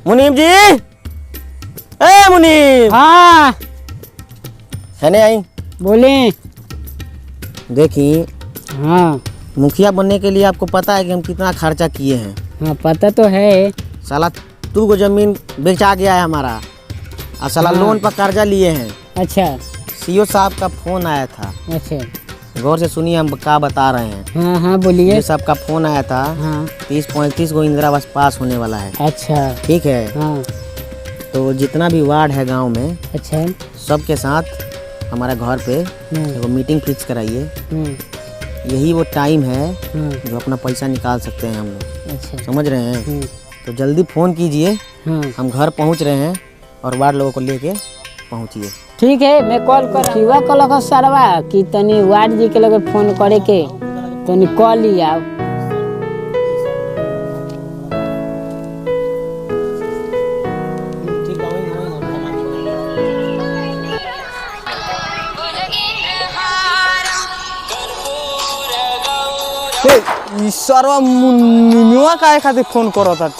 मुनीम जी, ए मुनीम। हाँ है नहीं आई? बोले। देखी, हाँ मुखिया बनने के लिए आपको पता है कि हम कितना खर्चा किए हैं। हाँ पता तो है। साला 2 गो जमीन बेचा गया है हमारा, और साला हाँ। लोन पर कर्जा लिए हैं। अच्छा सीओ साहब का फोन आया था, अच्छा। गौर से सुनिए हम क्या बता रहे हैं। हाँ हाँ बोलिए। सीओ साहब का फोन आया था, हाँ 30-35 गो इंदिरा आवास पास होने वाला है। अच्छा। ठीक है, हाँ तो जितना भी वार्ड है गांव में, अच्छा। सबके साथ हमारे घर पे एगो मीटिंग फिक्स कराइए। यही वो टाइम है जो अपना पैसा निकाल सकते हैं हम लोग। अच्छा समझ रहे हैं? तो जल्दी फ़ोन कीजिए, हम घर पहुंच रहे हैं और वार्ड लोगों को लेके पहुंचिए। ठीक है, मैं कॉल कर युवा कल का सरवा कि तनी वार्ड जी के लगे फोन करे के तनी कॉल ही आओ। ईश्वरवा मुनिया काहे खातिर फोन करो था?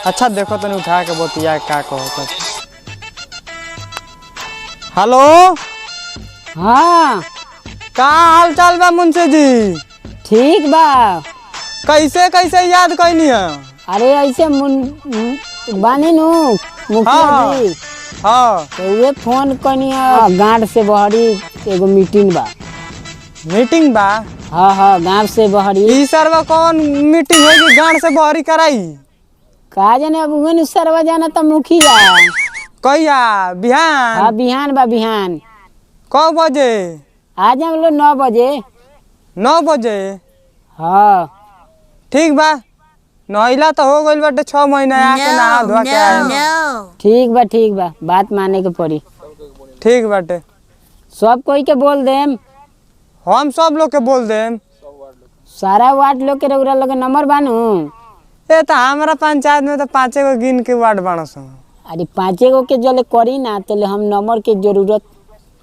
अच्छा देखो तने उठा के बतिया का कहता। हेलो, हाँ का हाल चाल बा मुंशी जी? ठीक बा। कैसे कैसे याद कैनी है? अरे ऐसे बानी नु मुखिया जी। हाँ तो वे फोन कनी गांठ से बहरी एगो मीटिंग बा। मीटिंग बा? हाँ हाँ गांव से बहरी। ईश्वरवा कौन मीटिंग होगी गांड से बहरी कराई? कहा जाने अब उहे सरवा जाना तो मुखिया। कहिया? बिहान? हाँ बिहान बा बिहान। कब बजे? आज हम लोग 9 बजे। 9 बजे? हाँ ठीक बा, नहिला तो हो गइल बाटे 6 महीना आके नहा धोआ के आए। ठीक बा बात माने के पड़ी। ठीक बाटे, सब कोई के बोल देम। हम सब लोग के बोल देम। सारा वार्ड लोग के रउरा लगे नंबर बानू। ए तो हमारा पंचायत में तो 5 गो गिन के वार्ड बना सन। अरे 5 गो के जले करी ना तो हम नंबर के जरूरत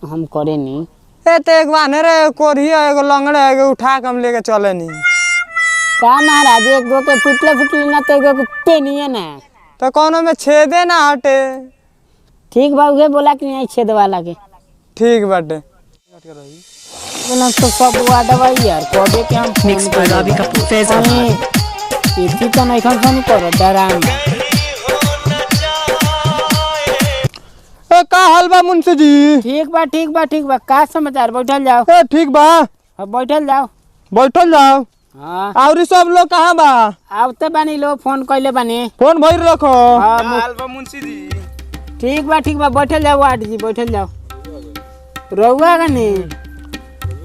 हम करे नहीं। ए तो एक बाने रे कोरी एगो लंगड़े एगो उठा के हम लेके चले नी। का महाराज एक गो के फुटले ना तो एगो के पेनिए ना। तो कोनो में छेदे ना हटे। ठीक बा उहे बोला कि नहीं छेद वाला के। ठीक बाटे। बोला तो सब वार्ड बा यार कबे के हम मिक्स पंजाबी का प्रोफेसर इतनी तो नहीं फोन करो डराम। ए का हाल बा मुंशी जी? ठीक बा का समाचार? बैठल जाओ। ए ठीक बा, अब बैठल जाओ। बैठल जाओ। हाँ और सब लोग कहाँ बा? अब तो बानी लो फोन कैले बानी। फोन भर रखो। हाँ हाल बा मुंशी जी? ठीक बा बैठल जाओ वार्ड जी बैठल जाओ। रहुआ गनी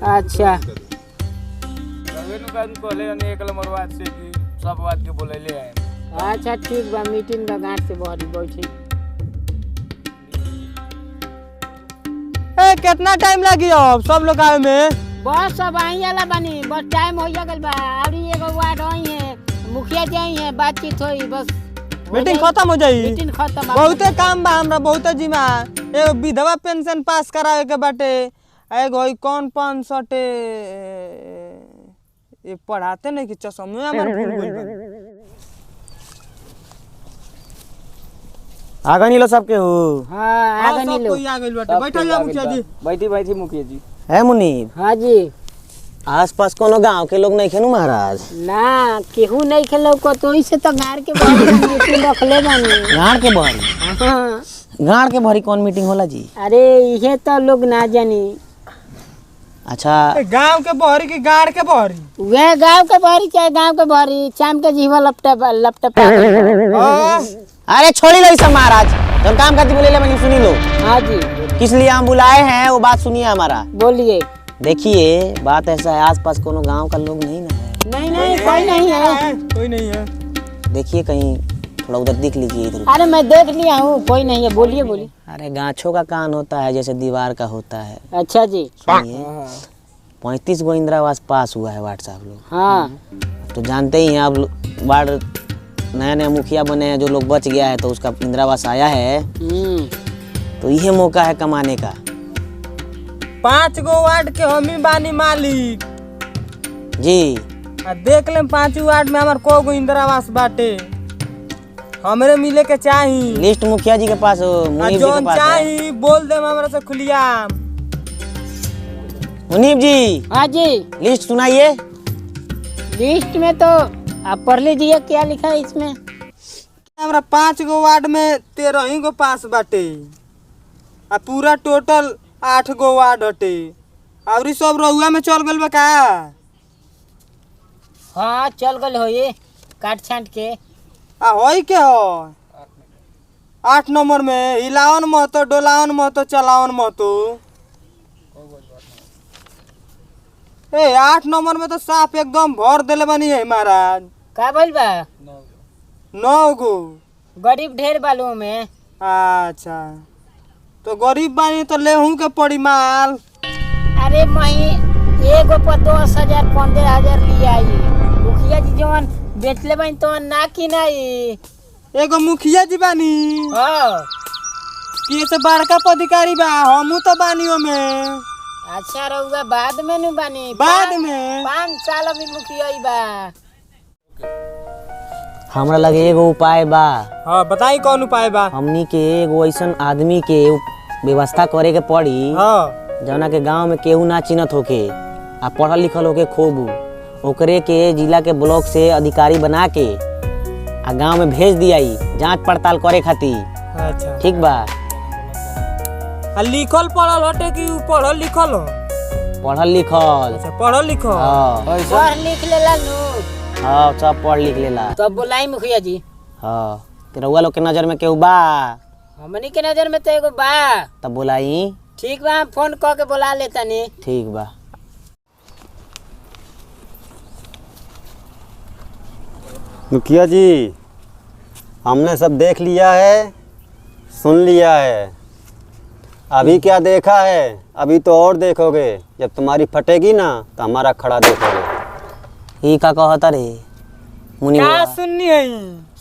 अच्छा अच्छा ठीक बा मीटिंग बा गांठ से बहरी बैठी। ए कितना टाइम लगी अब सब लोग आए में? बस सब आई वाला बानी, बस टाइम हो गल बा। अभी एगो वार्ड आई है, मुखिया जी आई है, बातचीत होई बस मीटिंग खत्म हो जाई। मीटिंग खत्म। बहुते काम बा हमरा, बहुते जिम्मा। एगो विधवा पेंशन पास करावे के बाटे, एगो ई कौन 500 ये पढ़ाते नहीं कि चश्मे हमर भूल गइल बा। आगा नहीं लो सबके हो। हाँ आगे नहीं सब लो। कोई आ गइल बाटे। बैठल जा मुखिया जी। बैठी मुखिया जी। है मुनीम? हाँ जी। आसपास कोनो गांव के लोग नहीं खेनु महाराज? ना केहू नहीं खेलो को तो इसे तो गाड़ के बाहर रखले बानी। गाड़ के बहरी? हाँ गाड़ के बहरी कौन मीटिंग होला जी? अरे ये तो लोग ना जानी। अच्छा, गांव के बहरी की गाड़ के बहरी? वे गांव के बहरी चाहे गांव के बहरी चाम के जीवा लपटप। अरे छोड़ी लो सब महाराज, जब काम करती बोले मैंने सुनी लो। हाँ जी किस लिए हम बुलाए हैं वो बात सुनिए हमारा। बोलिए। देखिए बात ऐसा है, आसपास कोनो गांव का लोग नहीं ना है। नहीं कोई नहीं है। कोई नहीं है। देखिए कहीं थोड़ा उधर देख लीजिए इधर। अरे मैं देख लिया हूँ, कोई नहीं है। बोलिए। अरे गाछों का कान होता है जैसे दीवार का होता है। अच्छा जी। सुनिए, 35 गो इंदिरा आवास पास हुआ है वार्ड साहब लोग। हाँ तो जानते ही हैं आप, वार्ड नया मुखिया बने हैं, जो लोग बच गया है तो उसका इंदिरा आवास आया है, तो यही मौका है कमाने का। 5 गो वार्ड के हम ही बानी मालिक जी। आ देख ले 5 वार्ड में हमार को गो इंदिरा आवास बाटे। हमरे मिले के चाही। लिस्ट मुखिया जी के पास हो, मुनीब जी के जोन पास है। चाही बोल दे हमरा से खुलिया। मुनीब जी हाँ जी, लिस्ट सुनाइए। लिस्ट में तो आप पढ़ लीजिए क्या लिखा है इसमें। हमरा 5 गो वार्ड में 13 गो पास बाटे आ पूरा टोटल 8 गो वार्ड हटे और ई सब रहुआ में चल गइल बा का? हाँ चल गल हो ये काट छांट के। आ होई के हो 8 नंबर में हिलावन महतो, डोलावन महतो, चलावन महतो। 8 नंबर में तो साफ एकदम भर देले बानी है महाराज। का बोल बा 9 गो। गरीब ढेर बालू में। अच्छा तो गरीब बानी तो लेहू के पड़ी माल। अरे मही एगो पर 10,000 15,000 लिया आई मुखिया जी जवन बेचले बानी तो ना की नहीं। एगो मुखिया जी बानी हाँ कि से बड़का पदाधिकारी बा, हमू तो बानियों में। अच्छा रहुआ बाद में नु बानी। बाद में 5 साल अभी मुखिया ही बा। हमरा लगे एगो उपाय बा। हाँ बताई कौन उपाय बा? हमनी के एगो ऐसन आदमी के व्यवस्था करे के पड़ी हाँ जौना के गांव में केहू ना चिन्हत होके आ पढ़ल लिखल होके खूब, ओकरे के जिला के ब्लॉक से अधिकारी बना के आ गांव में भेज दियाई जांच पड़ताल करे खातिर। अच्छा ठीक बा? आ लिखल पढ़ल हटे कि उ पढ़ल लिखल हो? पढ़ल लिखल। अच्छा पढ़ल लिखल। हाँ पढ़ लिख लेला नु हाँ सब पढ़ लिख लेला। तो बुलाई मुखिया जी। हाँ तो रउआ लोग के नजर में केहू बा हमनी के नजर में तो एगो बा। तब बुलाई। ठीक बा, हम फोन कऽ के बुला लेता नी। ठीक बा। मुखिया जी हमने सब देख लिया है, सुन लिया है। अभी क्या देखा है, अभी तो और देखोगे। जब तुम्हारी फटेगी ना तो हमारा खड़ा देखोगे। ई का कहता रे मुनि का बाबा? सुननी है?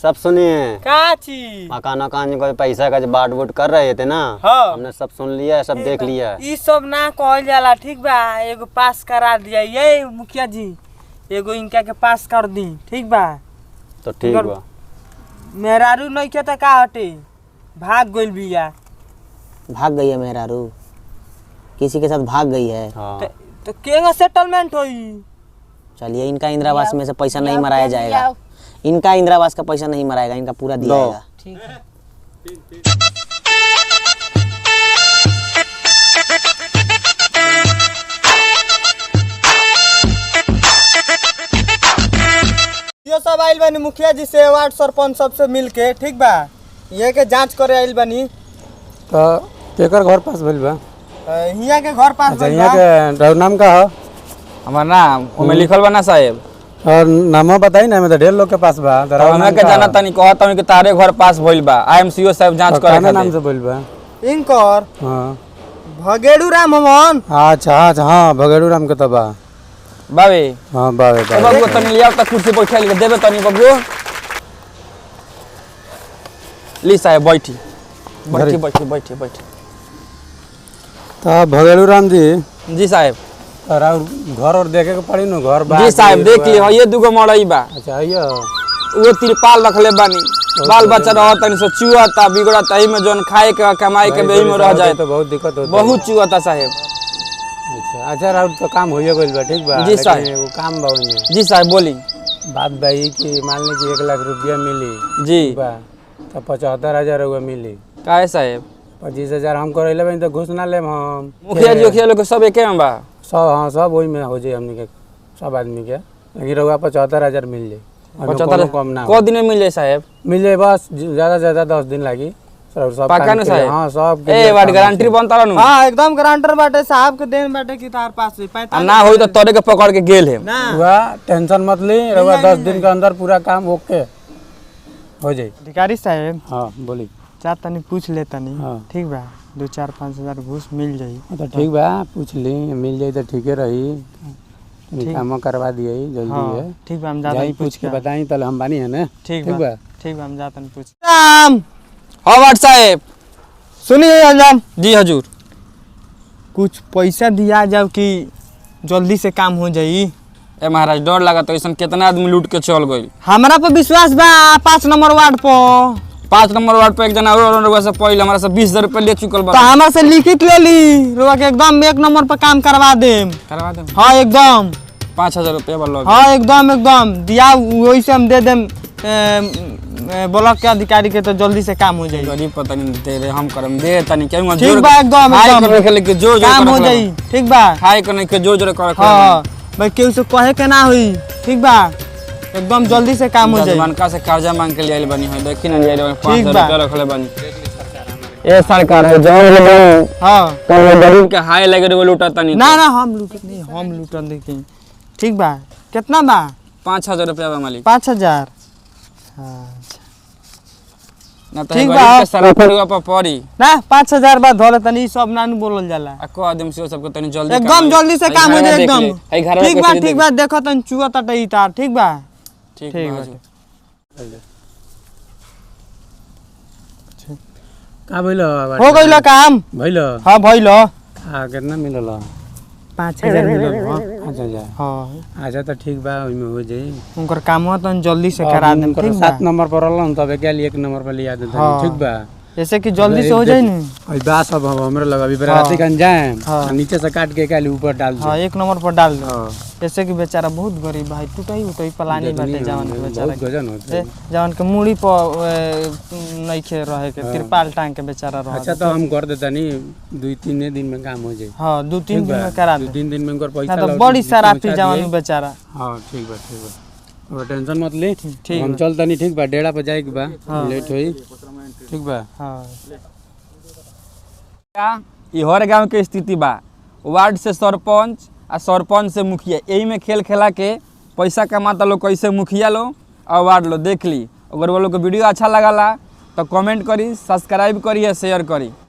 सब सुनिए। का चीज? मकान वकान को पैसा का जो बाट वुट कर रहे थे ना, हाँ। हमने सब सुन लिया है, सब देख लिया है। ई सब ना कहल जाला। ठीक बा, एगो पास करा दिया ये मुखिया जी, एगो इनका के पास कर दी। ठीक बा? तो ठीक अगर- बा। मेहरारू नहीं के तो का हटे, भाग गइल बिया। भाग गई है मेहरारू, किसी के साथ भाग गई है। हाँ तो केगा सेटलमेंट होई? चलिए इनका इंदिरावास में से पैसा नहीं आओ, मराया जल्दी जाएगा। आओ। इनका इंदिरावास का पैसा नहीं मराएगा, इनका पूरा दिया लो। जाएगा। ठीक है। यो सब आइल बानी मुखिया जी से, वार्ड सरपंच सबसे मिल के। ठीक बा? ये के जांच करे आइल बानी। तो केकर घर पास भइल बा? हिया के घर पास अच्छा भइल यहाँ बा। के रउ नाम का हो? हमार नाम ओमे लिखल बा ना साहेब। और नामो बताई ना, में तो ढेर लोग के पास बा। तो रउ हमें नाम के का जाना हो? तनी कहत हूं कि तारे घर पास भइल बा। आईएमसीओ साहब जांच तो करे कौन नाम खातिर। से भइल बा? इनकर हाँ भगेड़ू राम हमन। अच्छा अच्छा हाँ भगेड़ू राम के तो बा। बाबे हाँ बावे ए बावे। बाबू तनी लिया त कुर्सी बैठा के देबे तनी बाबू। ली साहेब बैठी बैठी बैठी बैठी बैठी। तो भगेड़ू राम जी जी साहेब। तो रउ घर और देखे के पड़ी नु, घर बा? जी साहब देख ली ये दुगो मड़ई बा। अच्छा यो वो तिरपाल रखले बानी। बाल बच्चा रहत तनी सो चुआता बिगड़ता, एही में जोन खाए के कमाई के बेही में रह जाए तो बहुत दिक्कत होता। बहुत चुआता साहेब। अच्छा अच्छा रउ तो काम होइए गइल बा। ठीक बा? जी लेकिन साहब। एगो काम बा ओइमे। जी साहब बोली। बात भाई कि मान ली कि 1 लाख रुपया मिली। जी ठीक बा? तो 75,000 रउआ मिली। काहे साहेब? 25,000 हम करैले बानी तो घुस ना लेम हम। मुखिया जी उखिया लोग के सब एके में बा। सब हाँ सब वही में हो जाए हमनी के सब आदमी के। लेकिन रउआ 75,000 मिल जाए। ओइमे कोनो कम ना को दिन में मिल जाए साहेब? मिल जाए, बस ज्यादा से ज्यादा 10 दिन लागी। सब पक्का काम न के- साहेब? हाँ सब के ए लिए वाट काम गारंटी से। बनता रहनु। हाँ एकदम गारंटर बाटे, साहब के देन बाटे कि तार पास से आ ना होई तो तोरे के पकड़ के गेल है। ना। रउआ टेंशन मत ली, रउआ 10 दिन के अंदर पूरा काम ओके हो जाए। अधिकारी साहब हाँ बोली। जा तनी पूछ ले तनी। हाँ। ठीक बा? 2-4-5 हजार घूस मिल जाई। तो ठीक बा, पूछ ली, मिल जाए तो ठीके रही। काम करवा दिए जल्दी हाँ है। ठीक बा, हम जा जाई तनी पूछ के बताई तल हम बानी है ना। ठीक ठीक बा बा? ठीक बा, हम जा तनी पूछ। राम हाँ वाट साहेब। सुनिए अंजाम, जी हजूर। कुछ पैसा दिया जाओ कि जल्दी से काम हो जाई। ए महाराज डर लगा तो ऐसा कितना आदमी लूट के चल गई। हमारा पर विश्वास बा 5 नंबर वार्ड पर। 5 नंबर वार्ड पे एक जना और रुआ से पहले हमारा से 20,000 रुपया ले चुकल बा। तो हमारा से लिखित ले ली रुआ के एकदम 1 नंबर पर काम करवा देम। करवा दे हाँ एकदम 5,000 रुपया बोलो। हाँ एकदम एकदम दिया वही से हम दे देम ब्लॉक के अधिकारी के तो जल्दी से काम हो जाए। गरीब पता नहीं दे रहे हम करम दे तनी क्यों ठीक बा एकदम के जोर काम हो जाई। ठीक बा खाए के नहीं के जोर कर हाँ भाई केहू से कहे के ना हुई। ठीक बा एकदम जल्दी से काम हो जाए। मनका से कर्जा मांग के लिए आइल बनी है देखी ना ले 5,000 ठीक बा। रुपया रखले बनी। ए सरकार है जौन हाँ कौन गरीब के हाय लगे रे लूटा तनी ना ना हम लूटत नहीं हम लूटन देखी। ठीक बा कितना बा 5,000 रुपया बा मालिक 5,000। ना तो ठीक गरीब बा। के सरफरुआ पर पड़ी ना 5,000 बाद धोले तनी सब नानू बोलल जाला। आ को आदमी से सबको तनी जल्दी एकदम जल्दी से काम हो जाए एकदम। ठीक बा ठीक ठीक बा देखो तनी चुआ तटई तार। ठीक बा ठीक ठीक बा बा। का भइल हो गइल काम। भइल हाँ भइल। कितना मिलल 5,000 मिलल। अच्छा अच्छा हाँ अच्छा तो ठीक बा ओइमे हो जाई। उनकर काम तनी जल्दी से करा देम। ठीक बा 7 नंबर पर रहलन तब क्या 1 नंबर पर लिया देता हाँ। ठीक बा। जैसे कि जल्दी से हो जाए ना। अभी बा सब हमरे लगा अभी बराती कन जाए हाँ। नीचे से काट के काली ऊपर डाल दे। हाँ 1 नंबर पर डाल दे। हाँ जैसे कि बेचारा बहुत गरीब भाई टूटई उटई पलानी बाटे जवान के बेचारा बहुत गजन होते। जवान के मुड़ी पर नइखे रहे के तिरपाल टांग के बेचारा रह। अच्छा तो हम कर देता नहीं 2-3 दिन में काम हो जाए। हाँ 2-3 दिन में करा दे। 2-3 दिन में उनकर पैसा ना तो लौट बड़ी सारा पहुंचा जवान दिए। बेचारा। हाँ ठीक बा ठीक बा और टेंशन मत ले। ठीक हम बा। चलता नहीं ठीक बा डेरा पे जाए के बा हाँ। लेट होई ठीक बा। हाँ ई हर गांव के स्थिति बा। वार्ड से सरपंच आ सरपंच से मुखिया यही में खेल खेला के पैसा कमाता लोग कैसे मुखिया लो और वार्ड लो देख ली। अगर वो लोग को वीडियो अच्छा लगला तो कमेंट करी सब्सक्राइब करी या शेयर करी।